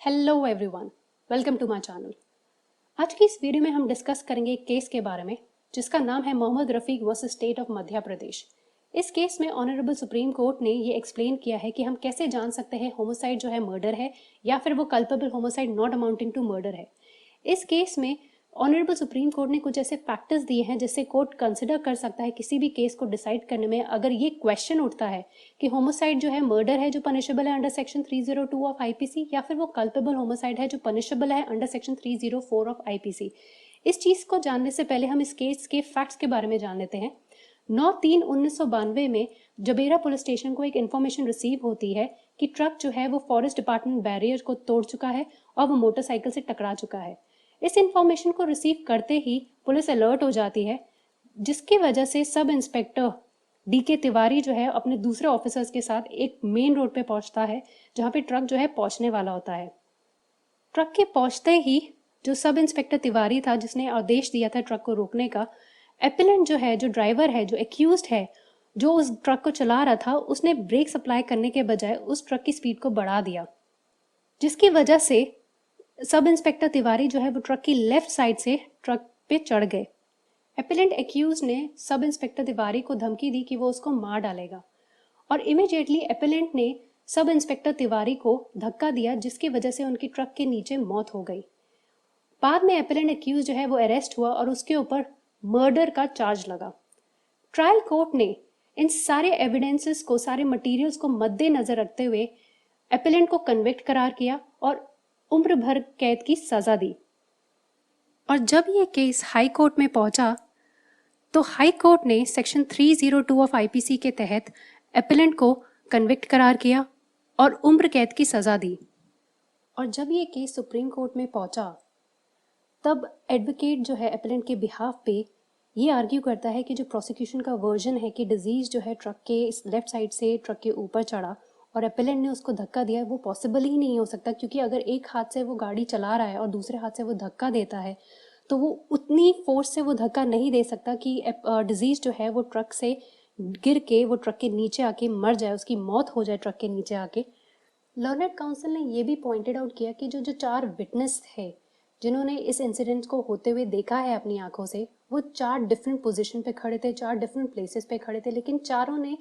Hello everyone, welcome to my channel. आज की इस वीडियो में हम डिस्कस करेंगे एक केस के बारे में जिसका नाम है Mohammed Rafiq versus state of Madhya Pradesh. इस केस में ऑनरेबल सुप्रीम कोर्ट ने ये एक्सप्लेन किया है कि हम कैसे जान सकते हैं होमोसाइड जो है मर्डर है या फिर वो culpable homicide not amounting to murder है। इस केस में ऑनरेबल सुप्रीम कोर्ट ने कुछ ऐसे फैक्टर्स दिए हैं जिससे कोर्ट कंसिडर कर सकता है किसी भी केस को डिसाइड करने में। अगर ये क्वेश्चन उठता है कि होमोसाइड जो है मर्डर है जो पनिशेबल है अंडर सेक्शन 302 ऑफ आईपीसी या फिर वो कल्पेबल होमोसाइड है जो पनिशेबल है अंडर सेक्शन 304 ऑफ आईपीसी। इस चीज को जानने से पहले हम इस केस के फैक्ट्स के बारे में जान लेते हैं। 9/3/1992 में जबेरा पुलिस स्टेशन को एक इन्फॉर्मेशन रिसीव होती है कि ट्रक जो है वो फॉरेस्ट डिपार्टमेंट बैरियर को तोड़ चुका है और वो मोटरसाइकिल से टकरा चुका है। इस इंफॉर्मेशन को रिसीव करते ही पुलिस अलर्ट हो जाती है, जिसकी वजह से सब इंस्पेक्टर डीके तिवारी जो है अपने दूसरे ऑफिसर्स के साथ एक मेन रोड पे पहुंचता है जहां पे ट्रक जो है पहुंचने वाला होता है। ट्रक के पहुंचते ही जो सब इंस्पेक्टर तिवारी था जिसने आदेश दिया था ट्रक को रोकने का, एपिलेंट जो है, जो ड्राइवर है, जो एक्यूज्ड है, जो उस ट्रक को चला रहा था, उसने ब्रेक सप्लाई करने के बजाय उस ट्रक की स्पीड को बढ़ा दिया, जिसकी वजह से सब इंस्पेक्टर तिवारी जो है वो ट्रक की लेफ्ट साइड से ट्रक पे चढ़ गए। एपिलेंट एक्यूज ने सब इंस्पेक्टर तिवारी को धमकी दी कि वो उसको मार डालेगा और इमीडिएटली एपिलेंट ने सब इंस्पेक्टर तिवारी को धक्का दिया, जिसकी वजह से उनकी ट्रक के नीचे मौत हो गई। बाद में एपिलेंट एक्यूज जो है वो अरेस्ट हुआ और उसके ऊपर मर्डर का चार्ज लगा। ट्रायल कोर्ट ने इन सारे एविडेंसेस को, सारे मटेरियल्स को मद्देनजर रखते हुए एपिलेंट को कन्विक्ट करार किया और उम्र भर कैद की सजा दी। और जब ये केस हाई कोर्ट में पहुंचा तो हाई कोर्ट ने सेक्शन 302 ऑफ आईपीसी के तहत एपिलेंट को कन्विक्ट करार किया और उम्र कैद की सजा दी। और जब ये केस सुप्रीम कोर्ट में पहुंचा तब एडवोकेट जो है एपिलेंट के बिहाफ पे ये आर्ग्यू करता है कि जो प्रोसिक्यूशन का वर्जन है कि डिजीज जो है ट्रक के लेफ्ट साइड से ट्रक के ऊपर चढ़ा और एपिलेंट ने उसको धक्का दिया, वो पॉसिबल ही नहीं हो सकता, क्योंकि अगर एक हाथ से वो गाड़ी चला रहा है और दूसरे हाथ से वो धक्का देता है तो वो उतनी फोर्स से वो धक्का नहीं दे सकता कि डिजीज जो है वो ट्रक से गिर के वो ट्रक के नीचे आके मर जाए, उसकी मौत हो जाए ट्रक के नीचे आके। लर्नेड काउंसिल ने ये भी पॉइंटेड आउट किया कि जो 4 विटनेस थे जिन्होंने इस इंसिडेंट को होते हुए देखा है अपनी आंखों से, वो 4 डिफरेंट पोजीशन पे खड़े थे, 4 डिफरेंट प्लेसेस पे खड़े थे, लेकिन चारों ने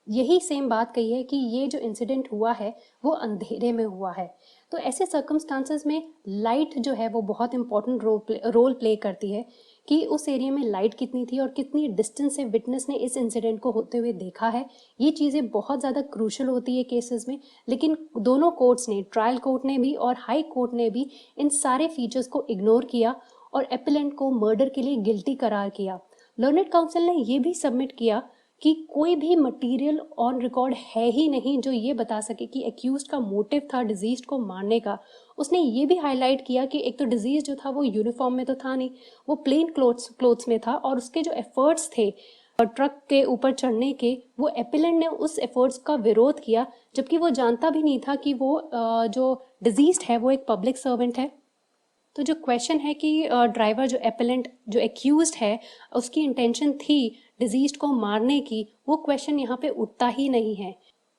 यही सेम बात कही है कि ये जो इंसिडेंट हुआ है वो अंधेरे में हुआ है। तो ऐसे सर्कमस्टांसेस में लाइट जो है वो बहुत इंपॉर्टेंट रोल प्ले करती है कि उस एरिया में लाइट कितनी थी और कितनी डिस्टेंस से विटनेस ने इस इंसिडेंट को होते हुए देखा है। ये चीज़ें बहुत ज़्यादा क्रूशल होती है केसेस में, लेकिन दोनों कोर्ट्स ने, ट्रायल कोर्ट ने भी और हाई कोर्ट ने भी इन सारे फीचर्स को इग्नोर किया और एपिलेंट को मर्डर के लिए गिल्टी करार किया। लर्नेड काउंसिल ने ये भी सबमिट किया कि कोई भी मटेरियल ऑन रिकॉर्ड है ही नहीं जो ये बता सके कि एक्यूज्ड का मोटिव था डिजीज को मारने का। उसने ये भी हाईलाइट किया कि एक तो डिजीज जो था वो यूनिफॉर्म में तो था नहीं, वो प्लेन क्लोथ्स में था और उसके जो एफर्ट्स थे ट्रक के ऊपर चढ़ने के, वो एपिलेंट ने उस एफर्ट्स का विरोध किया, जबकि वो जानता भी नहीं था कि वो जो डिजीज है वो एक पब्लिक सर्वेंट है। तो जो क्वेश्चन है कि ड्राइवर जो एपेलेंट जो एक्यूज्ड है उसकी इंटेंशन थी डिजीज को मारने की, वो क्वेश्चन यहाँ पे उठता ही नहीं है।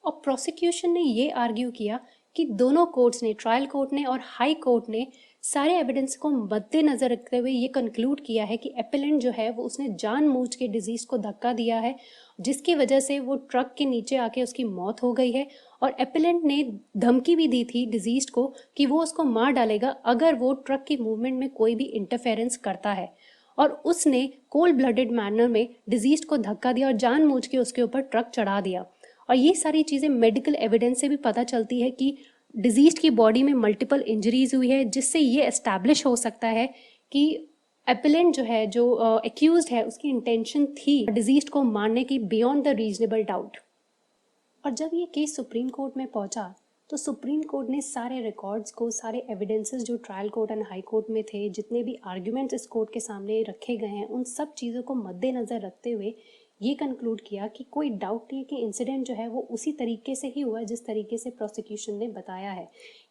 और प्रोसिक्यूशन ने ये आर्ग्यू किया कि दोनों कोर्ट्स ने, ट्रायल कोर्ट ने और हाई कोर्ट ने, सारे एविडेंस को मद्देनजर रखते हुए ये कंक्लूड किया है कि एपेलेंट जो है वो उसने जानबूझ के डिजीज को धक्का दिया है, जिसकी वजह से वो ट्रक के नीचे आके उसकी मौत हो गई है। और एपेलेंट ने धमकी भी दी थी डिजीज को कि वो उसको मार डालेगा अगर वो ट्रक की मूवमेंट में कोई भी इंटरफेरेंस करता है, और उसने कोल्ड ब्लडेड मैनर में डिजीज को धक्का दिया और जानबूझ के उसके ऊपर ट्रक चढ़ा दिया। और ये सारी चीज़ें मेडिकल एविडेंस से भी पता चलती है कि डिजीज की बॉडी में मल्टीपल इंजरीज हुई है, जिससे ये एस्टैब्लिश हो सकता है कि एपिलेंट जो है, जो एक्यूज्ड है, उसकी इंटेंशन थी डिजीज को मारने की बियॉन्ड द रीजनेबल डाउट। और जब ये केस सुप्रीम कोर्ट में पहुंचा तो सुप्रीम कोर्ट ने सारे रिकॉर्ड्स को, सारे एविडेंसेस जो trial court and high court में थे, जितने भी आर्ग्यूमेंट्स इस कोर्ट के सामने रखे गए हैं, उन सब चीज़ों को मद्देनज़र रखते हुए ये कंक्लूड किया कि कोई डाउट नहीं है कि इंसिडेंट जो है वो उसी तरीके से ही हुआ जिस तरीके से प्रोसिक्यूशन ने बताया है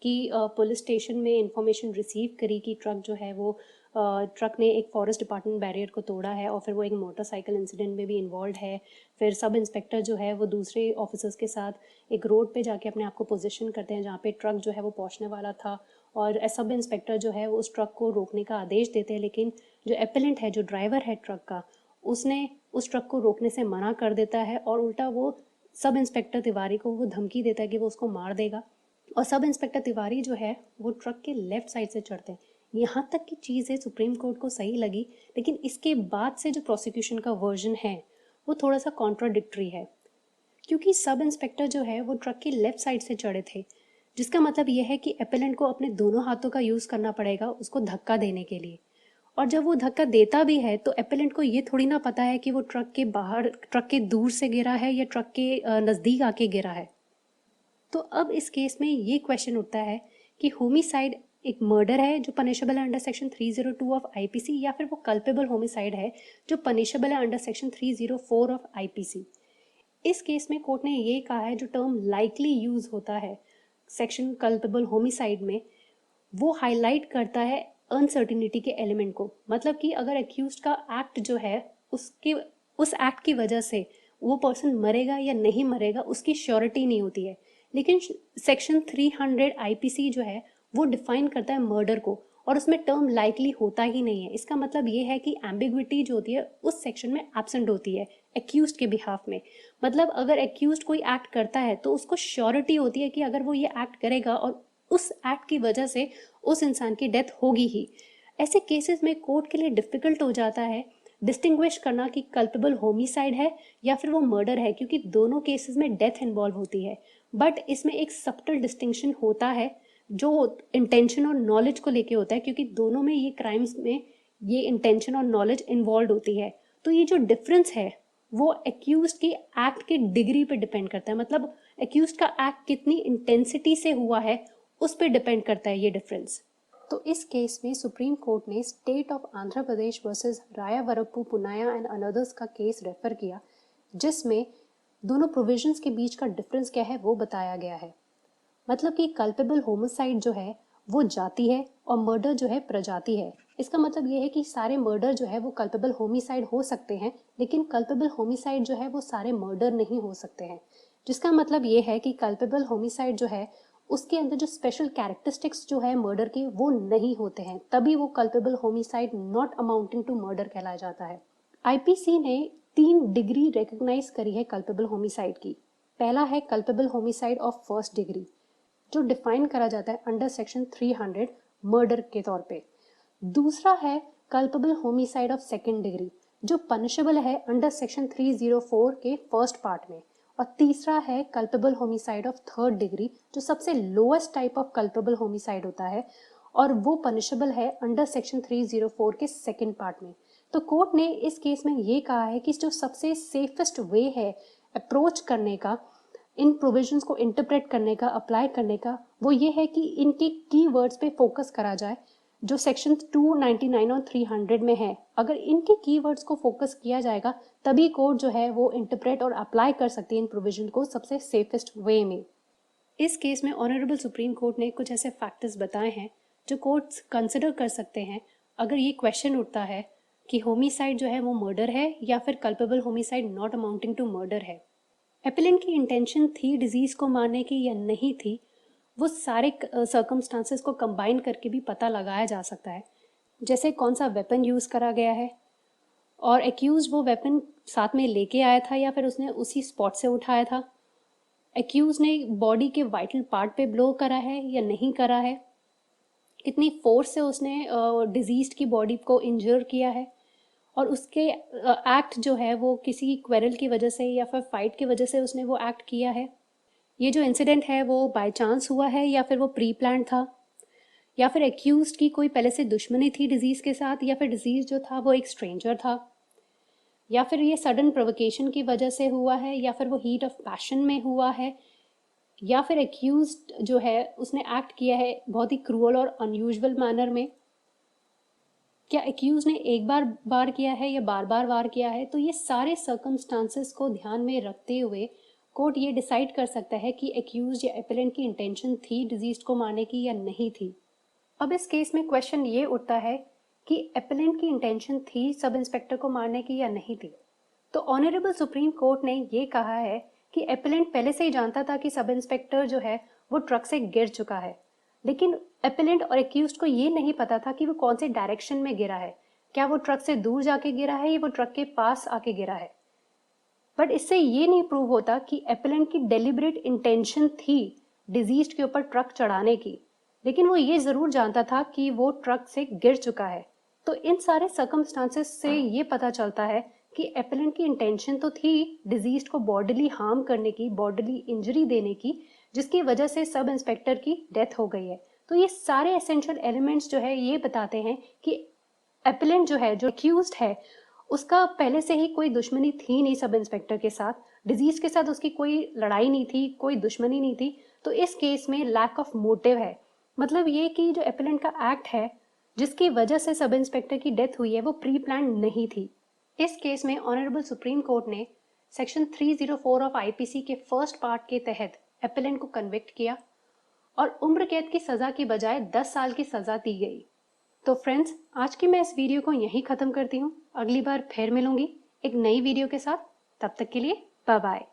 कि पुलिस स्टेशन में इंफॉर्मेशन रिसीव करी कि ट्रक जो है वो ट्रक ने एक फॉरेस्ट डिपार्टमेंट बैरियर को तोड़ा है और फिर वो एक मोटरसाइकिल इंसिडेंट में भी इन्वॉल्व है। फिर सब इंस्पेक्टर जो है वो दूसरे ऑफिसर्स के साथ एक रोड पे जाके अपने आप को पोजीशन करते हैं जहाँ पे ट्रक जो है वो पहुँचने वाला था, और सब इंस्पेक्टर जो है वो उस ट्रक को रोकने का आदेश देते हैं, लेकिन जो एपेलेंट है, जो ड्राइवर है ट्रक का, उसने उस ट्रक को रोकने से मना कर देता है और उल्टा वो सब इंस्पेक्टर तिवारी को वो धमकी देता है कि वो उसको मार देगा। और सब इंस्पेक्टर तिवारी जो है वो ट्रक के लेफ्ट साइड से चढ़ते हैं। यहाँ तक की चीज़ें सुप्रीम कोर्ट को सही लगी, लेकिन इसके बाद से जो प्रोसिक्यूशन का वर्जन है वो थोड़ा सा कॉन्ट्राडिक्टरी है, क्योंकि सब इंस्पेक्टर जो है वो ट्रक के लेफ्ट साइड से चढ़े थे, जिसका मतलब यह है कि एपेलेंट को अपने दोनों हाथों का यूज़ करना पड़ेगा उसको धक्का देने के लिए। और जब वो धक्का देता भी है तो एपेलेंट को ये थोड़ी ना पता है कि वो ट्रक के बाहर, ट्रक के दूर से गिरा है या ट्रक के नज़दीक आके गिरा है। तो अब इस केस में ये क्वेश्चन उठता है कि होमिसाइड एक मर्डर है जो पनिशेबल है अंडर सेक्शन 302 ऑफ आईपीसी, या फिर वो कल्पेबल होमिसाइड है जो पनिशेबल है अंडर सेक्शन 304 ऑफ आईपीसी। इस केस में कोर्ट ने ये कहा है जो टर्म लाइकली यूज होता है सेक्शन कल्पेबल होमिसाइड में, वो हाईलाइट करता है अनसर्टिनिटी के एलिमेंट को। मतलब कि अगर एक्यूज का एक्ट जो है उसके उस एक्ट की वजह से वो पर्सन मरेगा या नहीं मरेगा उसकी श्योरिटी नहीं होती है, लेकिन सेक्शन 300 आईपीसी जो है वो डिफाइन करता है मर्डर को, और उसमें टर्म लाइकली होता ही नहीं है। इसका मतलब ये है कि एम्बिग्विटी जो होती है उस सेक्शन में एब्सेंट होती है एक्यूज्ड के बिहाफ में। मतलब अगर एक्यूज्ड कोई एक्ट करता है तो उसको श्योरिटी होती है कि अगर वो ये एक्ट करेगा और उस एक्ट की वजह से उस इंसान की डेथ होगी ही। ऐसे केसेस में कोर्ट के लिए डिफिकल्ट हो जाता है डिस्टिंग्विश करना कि कल्पेबल होमिसाइड है या फिर वो मर्डर है, क्योंकि दोनों केसेस में डेथ इन्वॉल्व होती है। बट इसमें एक सब्टल डिस्टिंक्शन होता है जो इंटेंशन और नॉलेज को लेके होता है, क्योंकि दोनों में ये क्राइम्स में ये इंटेंशन और नॉलेज इन्वॉल्व होती है। तो ये जो डिफरेंस है वो एक्यूज्ड की एक्ट की डिग्री पे डिपेंड करता है। मतलब एक्यूज्ड का एक्ट कितनी इंटेंसिटी से हुआ है उस पर डिपेंड करता है ये डिफरेंस। तो इस केस में सुप्रीम कोर्ट ने state of Andhra Pradesh versus Rayavarappu Punnayya and others का केस रेफर किया, जिसमें दोनों प्रोविजंस के बीच का डिफरेंस क्या है वो बताया गया है। मतलब कि कल्पेबल होमिसाइड जो है वो जाति है और मर्डर जो है प्रजाति है। इसका मतलब ये है कि सारे मर्डर जो है वो कल्पेबल होमिसाइड हो सकते हैं, लेकिन कल्पेबल होमिसाइड जो है वो सारे मर्डर नहीं हो सकते हैं। जिसका मतलब ये है कि कल्पेबल होमिसाइड जो है उसके अंदर जो स्पेशल कैरेक्टरिस्टिक्स जो है मर्डर के वो नहीं होते हैं, तभी वो culpable homicide not amounting to murder कहलाया जाता है। आईपीसी ने 3 डिग्री रिकॉग्नाइज करी है कल्पेबल होमिसाइड की। पहला है culpable homicide of first degree, जो डिफाइन करा जाता है अंडर सेक्शन 300 मर्डर के तौर पे। दूसरा है culpable homicide of second degree, जो पनिशेबल है अंडर सेक्शन 304 के फर्स्ट पार्ट में। और तीसरा है culpable homicide of third degree, जो सबसे lowest type of culpable homicide होता है और वो पनिशेबल है अंडर सेक्शन 304 के सेकेंड पार्ट में। तो कोर्ट ने इस केस में ये कहा है कि जो सबसे सेफेस्ट वे है अप्रोच करने का, इन प्रोविजंस को इंटरप्रेट करने का, अप्लाई करने का, वो ये है कि इनके कीवर्ड्स पे फोकस करा जाए जो सेक्शन 299 और 300 में है। अगर इनके कीवर्ड्स को फोकस किया जाएगा तभी कोर्ट जो है वो इंटरप्रेट और अप्लाई कर सकती है इन प्रोविजन को सबसे सेफेस्ट वे में। इस केस में ऑनरेबल सुप्रीम कोर्ट ने कुछ ऐसे फैक्टर्स बताए हैं जो कोर्ट्स कंसिडर कर सकते हैं अगर ये क्वेश्चन उठता है कि होमिसाइड जो है वो मर्डर है या फिर culpable homicide not amounting to murder है। एपेलेंट की इंटेंशन थी डिजीज को मारने की या नहीं थी, वो सारे सर्कमस्टांसेस को कंबाइन करके भी पता लगाया जा सकता है, जैसे कौन सा वेपन यूज़ करा गया है और एक्यूज वो वेपन साथ में लेके आया था या फिर उसने उसी स्पॉट से उठाया था, एक्यूज ने बॉडी के वाइटल पार्ट पे ब्लो करा है या नहीं करा है, कितनी फोर्स से उसने डिजीज की बॉडी को इंजर किया है, और उसके एक्ट जो है वो किसी क्वेरल की वजह से या फिर फाइट की वजह से उसने वो एक्ट किया है। ये जो इंसिडेंट है वो बाय चांस हुआ है या फिर वो प्री प्लान था, या फिर एक्यूज्ड की कोई पहले से दुश्मनी थी डिजीज के साथ, या फिर डिजीज जो था वो एक स्ट्रेंजर था, या फिर ये सडन प्रोवोकेशन की वजह से हुआ है, या फिर वो हीट ऑफ पैशन में हुआ है, या फिर एक्यूज्ड जो है उसने एक्ट किया है बहुत ही क्रूअल और अनयूजुअल मैनर में। क्या एक्यूज ने एक बार वार किया है या बार बार वार किया है। तो ये सारे सर्कमस्टांसेस को ध्यान में रखते हुए कोर्ट ये डिसाइड कर सकता है कि एक्यूज या एपेलेंट की इंटेंशन थी डिजीज को मारने की या नहीं थी। अब इस केस में क्वेश्चन ये उठता है कि एपेलेंट की इंटेंशन थी सब इंस्पेक्टर को मारने की या नहीं थी। तो ऑनरेबल सुप्रीम कोर्ट ने ये कहा है कि एपेलेंट पहले से ही जानता था कि सब इंस्पेक्टर जो है वो ट्रक से गिर चुका है, लेकिन एपेलेंट और एक्यूज्ड को ये नहीं पता था कि वो कौन से डायरेक्शन में गिरा है, क्या वो ट्रक से दूर जाके गिरा है या वो ट्रक के पास आके गिरा है। बट इससे ये नहीं प्रूव होता कि एपेलेंट की डेलिबरेट इंटेंशन थी डिजीज्ड के ऊपर ट्रक चढ़ाने की, लेकिन वो ये जरूर जानता था कि वो ट्रक से गिर चुका है। तो इन सारे सर्कमस्टांसेस से ये पता चलता है कि एपेलेंट की इंटेंशन तो थी डिजीज्ड को बॉडीली हार्म करने की, बॉडीली इंजरी देने की, जिसकी वजह से सब इंस्पेक्टर की डेथ हो गई है। तो ये सारे एसेंशियल एलिमेंट्स जो है ये बताते हैं कि एपेलेंट जो है, जो अक्यूज्ड है, उसका पहले से ही कोई दुश्मनी थी नहीं सब इंस्पेक्टर के साथ, डिजीज के साथ उसकी कोई लड़ाई नहीं थी, कोई दुश्मनी नहीं थी। तो इस केस में लैक ऑफ मोटिव है, मतलब ये कि जो एपेलेंट का एक्ट है जिसकी वजह से सब इंस्पेक्टर की डेथ हुई है वो प्री प्लान नहीं थी। इस केस में ऑनरेबल सुप्रीम कोर्ट ने सेक्शन 304 ऑफ आईपीसी के फर्स्ट पार्ट के तहत एपेलेंट को कन्विक्ट किया और उम्र कैद की सजा की बजाय 10 साल की सजा दी गई। तो फ्रेंड्स, आज की मैं इस वीडियो को यहीं ख़त्म करती हूँ। अगली बार फिर मिलूंगी एक नई वीडियो के साथ। तब तक के लिए बाय बाय।